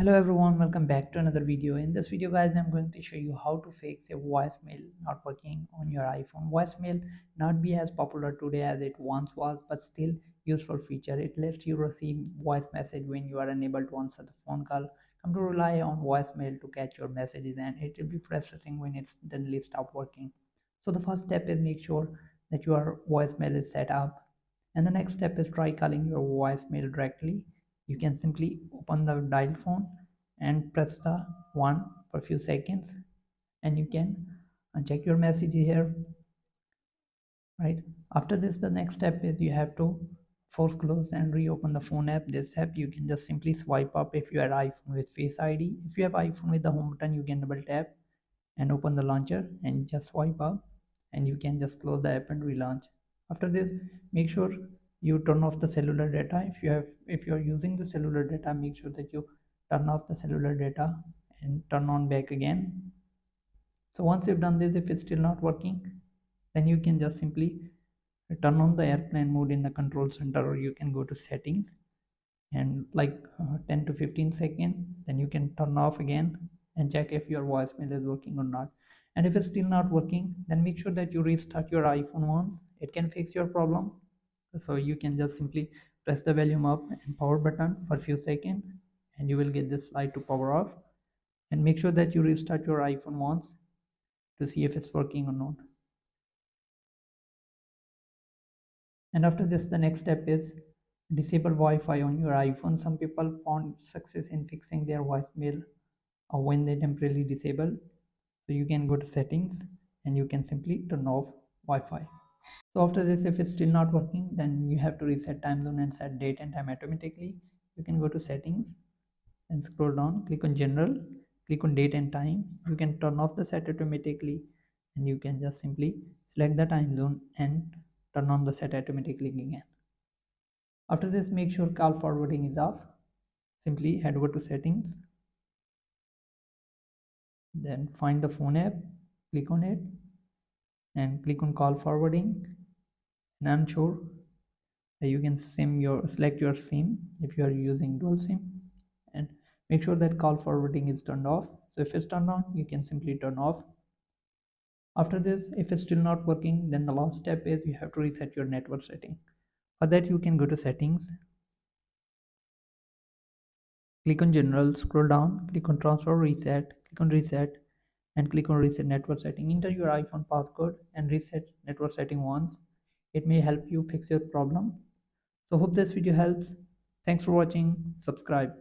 Hello everyone, welcome back to another video. In this video guys, I'm going to show you how to fix a voicemail not working on your iPhone. Voicemail not be as popular today as it once was, but still useful feature. It lets you receive voice message when you are unable to answer the phone call. Come to rely on voicemail to catch your messages, and it will be frustrating when it's suddenly stop working. So the first step is make sure that your voicemail is set up, and the next step is try calling your voicemail directly. You can simply open the dial phone and press the 1 for a few seconds, and you can check your message here, right? After this, the next step is you have to force close and reopen the phone app. This app you can just simply swipe up if you have iPhone with Face ID. If you have iPhone with the home button, you can double tap and open the launcher and just swipe up, and you can just close the app and relaunch. After this, make sure you turn off the cellular data. If you are using the cellular data, make sure that you turn off the cellular data and turn on back again. So once you've done this, if it's still not working, then you can just simply turn on the airplane mode in the control center, or you can go to settings and 10 to 15 seconds, then you can turn off again and check if your voicemail is working or not. And if it's still not working, then make sure that you restart your iPhone once. It can fix your problem. So you can just simply press the volume up and power button for a few seconds, and you will get this light to power off. And make sure that you restart your iPhone once to see if it's working or not. And after this, the next step is disable Wi-Fi on your iPhone. Some people found success in fixing their voicemail when they temporarily disable. So you can go to settings and you can simply turn off Wi-Fi. So after this, if it's still not working, then you have to reset time zone and set date and time automatically. You can go to settings and scroll down, click on general, click on date and time. You can turn off the set automatically, and you can just simply select the time zone and turn on the set automatically again. After this, make sure call forwarding is off. Simply head over to settings, then find the phone app, click on it, and click on call forwarding. And unsure, you can select your SIM if you are using dual SIM, and make sure that call forwarding is turned off. So if it's turned on, you can simply turn off. After this, if it's still not working, then the last step is you have to reset your network setting. For that, you can go to settings, click on general, scroll down, click on transfer reset, click on reset, and click on reset network setting. Enter your iPhone passcode and reset network setting once. It may help you fix your problem. So hope this video helps. Thanks for watching. Subscribe.